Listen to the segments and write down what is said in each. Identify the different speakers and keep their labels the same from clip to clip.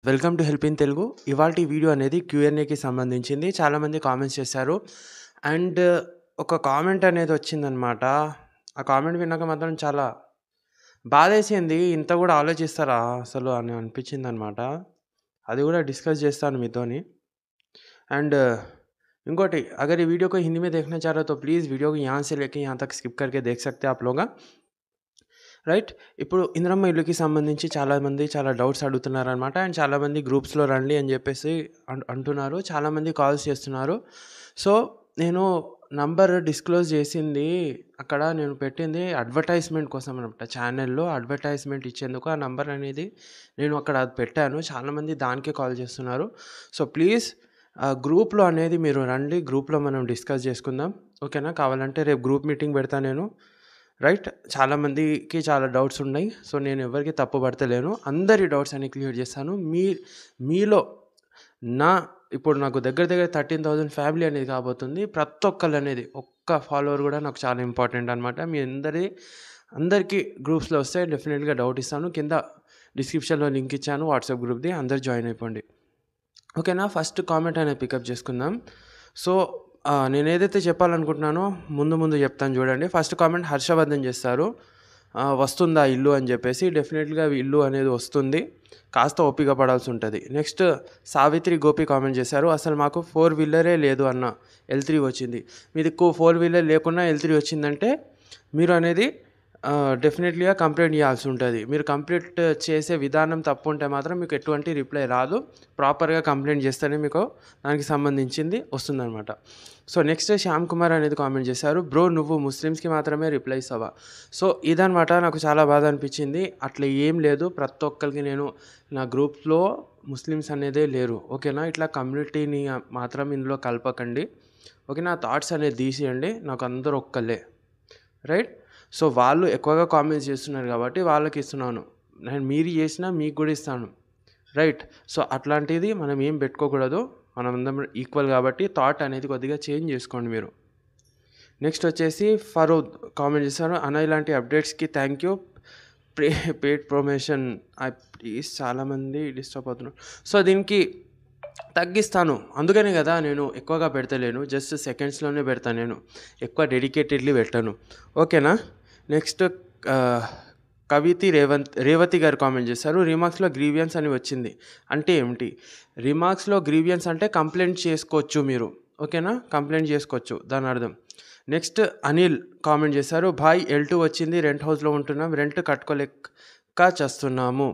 Speaker 1: Welcome to help in Telugu. ఇవాల్టి video అనేది క్యూఎన్ఏకి సంబంధించింది. చాలామంది కామెంట్స్ చేశారు. అండ్ ఒక కామెంట్ అనేది వచ్చిందనమాట. ఆ కామెంట్ విన్నాక మాత్రం చాలా బాధేసింది. ఇంత కూడా ఆలోచిస్తారా అసలు అని అనిపించిందనమాట. అది కూడా డిస్కస్ చేస్తాను మీతోని. అండ్ ఇంకోటి, अगर ये वीडियो को हिंदी में देखना चाह रहे हो तो प्लीज़ वीडियो को यहाँ से लेके यहाँ तक स्किप करके देख सकते हैं आप लोग। రైట్. ఇప్పుడు ఇందిరమ్మ ఇల్లుకి సంబంధించి చాలామంది చాలా డౌట్స్ అడుగుతున్నారనమాట. అండ్ చాలామంది గ్రూప్స్‌లో రండి అని చెప్పేసి అంటున్నారు. చాలామంది కాల్స్ చేస్తున్నారు. సో, నేను నంబర్ డిస్క్లోజ్ చేసింది అక్కడ నేను పెట్టింది అడ్వర్టైజ్‌మెంట్ కోసం అనమాట. ఛానెల్‌లో అడ్వర్టైజ్‌మెంట్ ఇచ్చేందుకు ఆ నంబర్ అనేది నేను అక్కడ అది పెట్టాను. చాలామంది దానికే కాల్ చేస్తున్నారు. సో, ప్లీజ్ గ్రూప్‌లో అనేది మీరు రండి. గ్రూప్‌లో మనం డిస్కస్ చేసుకుందాం. ఓకేనా? కావాలంటే రేపు గ్రూప్ మీటింగ్ పెడతా నేను. రైట్. చాలామందికి చాలా డౌట్స్ ఉన్నాయి. సో, నేను ఎవరికీ తప్పు పడతలేను. అందరి డౌట్స్ అన్ని క్లియర్ చేస్తాను. మీలో ఇప్పుడు నాకు దగ్గర 13,000 ఫ్యామిలీ అనేది కాబోతుంది. ప్రతి ఒక్కళ్ళు అనేది ఒక్క ఫాలోవర్ కూడా నాకు చాలా ఇంపార్టెంట్ అనమాట. మీ అందరికీ గ్రూప్స్‌లో వస్తే డెఫినెట్‌గా డౌట్ ఇస్తాను. కింద డిస్క్రిప్షన్‌లో లింక్ ఇచ్చాను వాట్సాప్ గ్రూప్‌ది. అందరూ జాయిన్ అయిపోండి. ఓకేనా? ఫస్ట్ కామెంట్ అనేది పికప్ చేసుకుందాం. సో, నేనేదైతే చెప్పాలనుకుంటున్నానో ముందు చెప్తాను చూడండి. ఫస్ట్ కామెంట్ హర్షవర్ధన్ చేస్తారు. వస్తుందా ఇల్లు అని చెప్పేసి. డెఫినెట్‌గా ఇల్లు అనేది వస్తుంది. కాస్త ఓపిక పడాల్సి ఉంటుంది. నెక్స్ట్ సావిత్రి గోపి కామెంట్ చేశారు. అసలు మాకు 4 వీలరే లేదు అన్న, L3 వచ్చింది. మీది 4 వీలర్ లేకున్నా L3 వచ్చిందంటే మీరు అనేది డెఫినెట్లీగా కంప్లైంట్ చేయాల్సి ఉంటుంది. మీరు కంప్లీట్ చేసే విధానం తప్పు ఉంటే మాత్రం మీకు ఎటువంటి రిప్లై రాదు. ప్రాపర్గా కంప్లైంట్ చేస్తేనే మీకు దానికి సంబంధించింది వస్తుందన్నమాట. సో, నెక్స్ట్ శ్యామ్ కుమార్ అనేది కామెంట్ చేశారు. బ్రో, నువ్వు ముస్లిమ్స్కి మాత్రమే రిప్లై ఇస్తావా? సో, ఇదనమాట నాకు చాలా బాధ అనిపించింది. అట్లా ఏం లేదు. ప్రతి ఒక్కరికి నేను నా గ్రూప్లో ముస్లిమ్స్ అనేదే లేరు. ఓకేనా? ఇట్లా కమ్యూనిటీని మాత్రం ఇందులో కలపకండి. ఓకే, నా థాట్స్ అనేది తీసేయండి. నాకు అందరూ ఒక్కళ్ళే. రైట్. సో, వాళ్ళు ఎక్కువగా కామెంట్స్ చేస్తున్నారు కాబట్టి వాళ్ళకి ఇస్తున్నాను. నేను మీరు చేసినా మీకు కూడా ఇస్తాను. రైట్. సో, అట్లాంటిది మనం ఏం పెట్టుకోకూడదు. మనమందరం ఈక్వల్ కాబట్టి థాట్ అనేది కొద్దిగా చేంజ్ చేసుకోండి మీరు. నెక్స్ట్ వచ్చేసి ఫరూద్ కామెంట్ చేశారు. అన్న, ఇలాంటి అప్డేట్స్కి thank you. Paid promotion please. చాలామంది డిస్టర్బ్ అవుతున్నారు. సో, దీనికి తగ్గిస్తాను. అందుకనే కదా నేను ఎక్కువగా పెడతలేను. జస్ట్ సెకండ్స్లోనే పెడతాను. నేను ఎక్కువ డెడికేటెడ్లీ పెట్టాను. ఓకేనా? నెక్స్ట్ రేవతి గారు కామెంట్ చేశారు. రిమార్క్స్లో గ్రీవియన్స్ అని వచ్చింది అంటే ఏమిటి? రిమార్క్స్లో గ్రీవియన్స్ అంటే కంప్లైంట్ చేసుకోవచ్చు మీరు. ఓకేనా? కంప్లైంట్ చేసుకోవచ్చు దాని అర్థం. నెక్స్ట్ అనిల్ కామెంట్ చేశారు. భాయ్, L2 వచ్చింది. రెంట్ హౌస్లో ఉంటున్నాం. రెంట్ కట్టుకోలేక చేస్తున్నాము.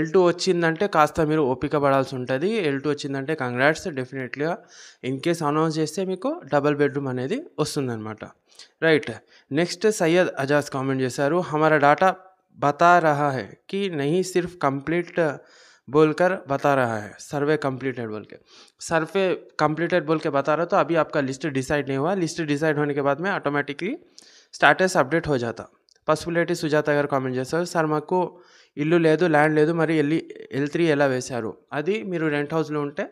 Speaker 1: L2 వచ్చిందంటే కాస్త మీరు ఓపిక పడాల్సి ఉంటుంది. L2 వచ్చిందంటే కంగ్రాట్స్. డెఫినెట్లీగా ఇన్ కేస్ అనౌన్స్ చేస్తే మీకు డబల్ బెడ్రూమ్ అనేది వస్తుందన్నమాట. Right. Next Syed Ajaz comment చేశారు. हमारा डाटा बता रहा है कि नहीं सिर्फ कंप्लीट बोलकर बता रहा है, सर्वे कंप्लीटेड बोल के। सर्वे कंप्लीटेड बोल के बता रहा, तो अभी आपका लिस्ट डिसाइड नहीं हुआ. लिस्ट डिसाइड होने के बाद में ऑटोमेटिकली స్టాటస్ అప్డేట్ हो जाता. పసుపులేటి సుజాత గారు కామెంట్ చేశారు. సార్, మాకు ఇల్లు లేదు, ల్యాండ్ లేదు, మరి L3 ఎలా వేశారు? అది మీరు రెంట్ హౌస్లో ఉంటే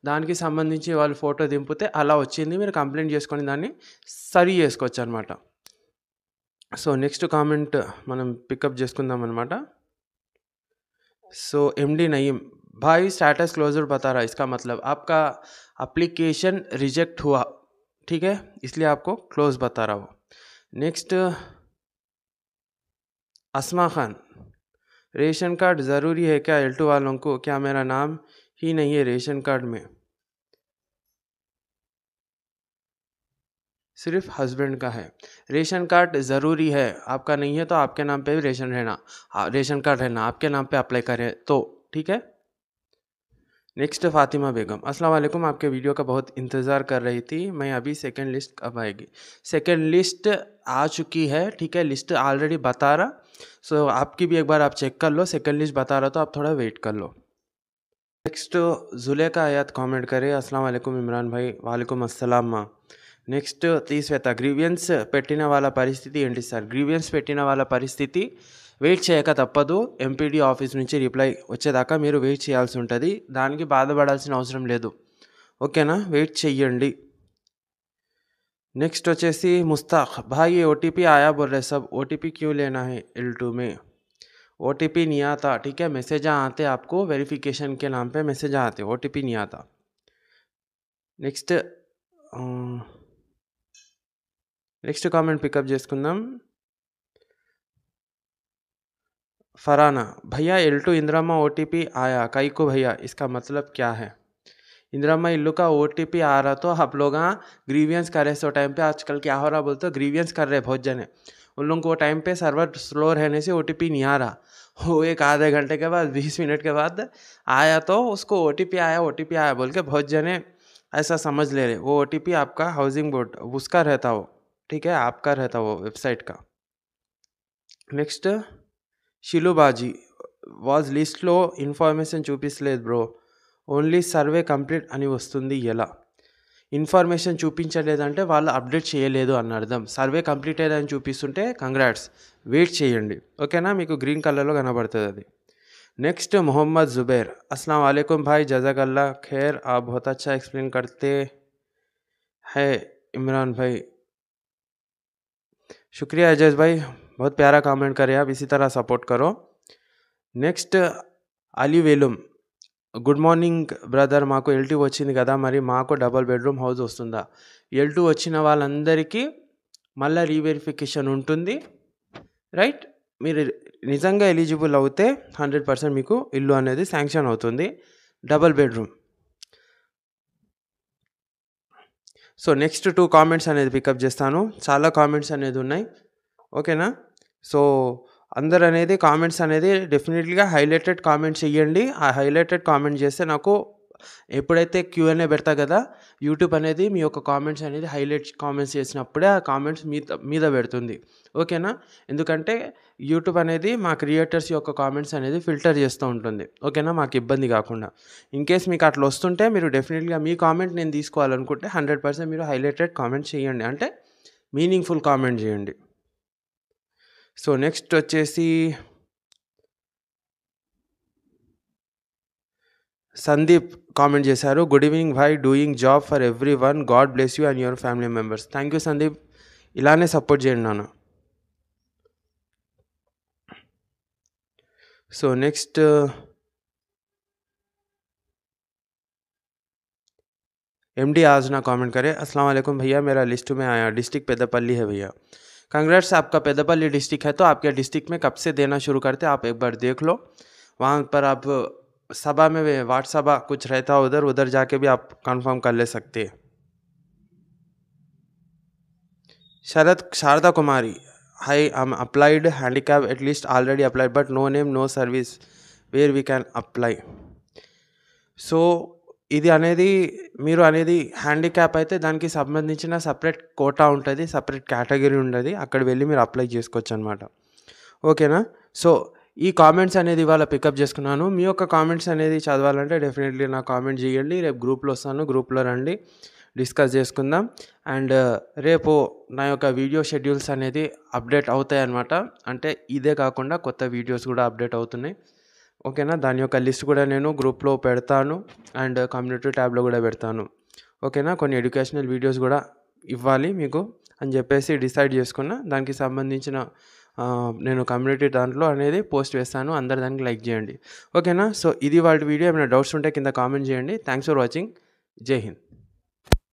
Speaker 1: దానికి సంబంధించి వాళ్ళు ఫోటో దింపితే అలా వచ్చింది. మీరు కంప్లైంట్ చేసుకొని దాన్ని సరి చేసుకోవచ్చు అనమాట. సో, నెక్స్ట్ కామెంట్ మనం పికప్ చేసుకుందాం అనమాట. సో, MD नईम, भाई स्टेटस क्लोजर बता रहा है, इसका मतलब आपका एप्लीकेशन रिजेक्ट हुआ, ठीक है, इसलिए आपको क्लोज बता रहा हो. नेक्स्ट अस्मा खान, रेशन कार्ड ज़रूरी है क्या L2 वालों को? क्या मेरा नाम ही नहीं है रेशन कार्ड में? सिर्फ हस्बैंड का है. रेशन कार्ड ज़रूरी है. आपका नहीं है तो आपके नाम पे भी रेशन कार्ड रहना. आपके नाम पे अप्लाई करें तो ठीक है. नेक्स्ट फातिमा बेगम, अस्सलाम वालेकुम. आपके वीडियो का बहुत इंतज़ार कर रही थी मैं. अभी सेकंड लिस्ट कब आएगी? सेकंड लिस्ट आ चुकी है, ठीक है. लिस्ट ऑलरेडी बता रहा. सो आपकी भी एक बार आप चेक कर लो. सेकंड लिस्ट बता रहा तो आप थोड़ा वेट कर लो. నెక్స్ట్ జులేఖా అయాత్ కామెంట్ करे. अस्सलाम वालेकुम इमरान भाई. वालेकुम अस्सलाम माँ. నెక్స్ట్ తీశ్వేత, గ్రీవియన్స్ పెట్టిన వాళ్ళ పరిస్థితి ఏంటి సార్? గ్రీవియన్స్ పెట్టిన వాళ్ళ పరిస్థితి వెయిట్ చేయక తప్పదు. ఎంపీడీ ఆఫీస్ నుంచి రిప్లై వచ్చేదాకా మీరు వెయిట్ చేయాల్సి ఉంటుంది. దానికి బాధపడాల్సిన అవసరం లేదు. ఓకేనా? వెయిట్ చెయ్యండి. నెక్స్ట్ వచ్చేసి ముస్తాక్, భాయ్ ఓటీపీ ఆయా బోల్ రే సబ్, ఓటీపీ క్యూ లేనా హై L2 మే? ओटीपी नहीं आता, ठीक है। मैसेज आते आपको वेरिफिकेशन के नाम पे मैसेज आते, ओटीपी नहीं आता। నెక్స్ట్ నెక్స్ట్ కామెంట్ పికప్ చేసుకుందాం। फराना, भैया L2 इंदिरामा ओटीपी आया, कई को भैया, इसका मतलब क्या है? इंदिरामा इल्लू का ओटीपी आ रहा तो आप लोग ग्रीवियंस कर रहे। सो टाइम पे आजकल क्या हो रहा बोलते हो, ग्रीवियंस कर रहे बहुत जने। उन लोगों को टाइम पे सर्वर स्लो रहने से ओटीपी नहीं आ रहा। वो एक आधे घंटे के बाद 20 मिनट के बाद आया तो उसको ओटीपी आया बोल के बहुत जने ऐसा समझ ले रहे। वो ओटीपी आपका हाउसिंग बोर्ड उसका रहता हो, ठीक है, आपका रहता वो वेबसाइट का। నెక్స్ట్ షిలుబాజీ, వాజ్ లిస్ట్లో ఇన్ఫర్మేషన్ చూపించలేదు బ్రో, ఓన్లీ సర్వే కంప్లీట్ అని వస్తుంది ఎలా? ఇన్ఫర్మేషన్ చూపించలేదంటే వాళ్ళు అప్డేట్ చేయలేదు అని అర్థం. సర్వే కంప్లీట్ అయ్యేదని చూపిస్తుంటే కంగ్రాట్స్, వెయిట్ చేయండి, ఓకేనా, మీకు గ్రీన్ కలర్లో కనబడుతుంది అది. నెక్స్ట్ మొహమ్మద్ జుబైర్, अस्सलाम वालेकुम भाई, जज़ाकल्लाह खैर, आप बहुत अच्छा एक्सप्लेन करते हैं इमरान भाई। शुक्रिया अजय भाई, बहुत प्यारा कमेंट करे आप, इसी तरह सपोर्ट करो। నెక్స్ట్ అలీ వేలుం, గుడ్ మార్నింగ్ బ్రదర్, మాకు L2 వచ్చింది కదా, మరి మాకు డబల్ బెడ్రూమ్ హౌస్ వస్తుందా? L2 వచ్చిన వాళ్ళందరికీ మళ్ళీ రీవెరిఫికేషన్ ఉంటుంది, రైట్. మీరు నిజంగా ఎలిజిబుల్ అవుతే 100% మీకు ఇల్లు అనేది శాంక్షన్ అవుతుంది, double bedroom. So next 2 comments అనేది పికప్ చేస్తాను, చాలా కామెంట్స్ అనేది ఉన్నాయి, ఓకేనా. సో అందరు అనేది కామెంట్స్ అనేది డెఫినెట్లీగా హైలైటెడ్ కామెంట్ చేయండి. ఆ హైలైటెడ్ కామెంట్ చేస్తే నాకు ఎప్పుడైతే Q&A పెడతా కదా, యూట్యూబ్ అనేది మీ యొక్క కామెంట్స్ అనేది హైలైట్ కామెంట్స్ చేసినప్పుడే ఆ కామెంట్స్ మీద పెడుతుంది, ఓకేనా. ఎందుకంటే యూట్యూబ్ అనేది మా క్రియేటర్స్ యొక్క కామెంట్స్ అనేది ఫిల్టర్ చేస్తూ ఉంటుంది, ఓకేనా, మాకు ఇబ్బంది కాకుండా. ఇన్ కేస్ మీకు అట్లా వస్తుంటే మీరు డెఫినెట్గా మీ కామెంట్ నేను తీసుకోవాలనుకుంటే 100% మీరు హైలైటెడ్ కామెంట్ చేయండి, అంటే మీనింగ్ఫుల్ కామెంట్ చేయండి. సో నెక్స్ట్ వచ్చేసి సందీప్ కామెంట్ చేశారు, good evening Bhai, doing job for every one, God bless you and your family members. Thank you Sandeep, ఇలానే సపోర్ట్ చేయండి నాన్న. సో నెక్స్ట్ MD आजना कमेंट करे, अस्सलाम वालेकुम भैया, मेरा लिस्ट में आया, डिस्ट्रिक्ट पेद्दापल्ली है भैया। कंग्रेट्स, आपका पेद्दापल्ली डिस्ट्रिक्ट है तो आपके डिस्ट्रिक्ट में कब से देना शुरू करते हैं आप एक बार देख लो। वहाँ पर आप सभा में वार्ड सभा कुछ रहता है, उधर जाके भी आप कंफर्म कर ले सकते हैं। Sharad Sharada Kumari, hi, I am applied handicap at least already applied but no name no service where we can apply. So ఇది అనేది మీరు అనేది హ్యాండిక్యాప్ అయితే దానికి సంబంధించిన సపరేట్ కోటా ఉంటుంది, సపరేట్ కేటగిరీ ఉంటుంది, అక్కడ వెళ్ళి మీరు అప్లై చేసుకోవచ్చు అనమాట, ఓకేనా. సో ఈ కామెంట్స్ అనేది ఇవాళ పికప్ చేసుకున్నాను. మీ యొక్క కామెంట్స్ అనేది చదవాలంటే డెఫినెట్లీ నాకు కామెంట్ చేయండి, రేపు గ్రూప్లో వస్తాను, గ్రూప్లో రండి, డిస్కస్ చేసుకుందాం. అండ్ రేపు నా యొక్క వీడియో షెడ్యూల్స్ అనేది అప్డేట్ అవుతాయి అన్నమాట, అంటే ఇదే కాకుండా కొత్త వీడియోస్ కూడా అప్డేట్ అవుతున్నాయి, ఓకేనా. దాని యొక్క లిస్ట్ కూడా నేను గ్రూప్లో పెడతాను అండ్ కమ్యూనిటీ ట్యాబ్లో కూడా పెడతాను, ఓకేనా. కొన్ని ఎడ్యుకేషనల్ వీడియోస్ కూడా ఇవ్వాలి మీకు అని చెప్పేసి డిసైడ్ చేసుకున్న, దానికి సంబంధించిన నేను కమ్యూనిటీ దాంట్లో అనేది పోస్ట్ వేస్తాను, అందరు దానికి లైక్ చేయండి, ఓకేనా. సో ఇది వాళ్ళ వీడియో, ఏమైనా డౌట్స్ ఉంటే కింద కామెంట్ చేయండి. థ్యాంక్స్ ఫర్ వాచింగ్, జై హింద్.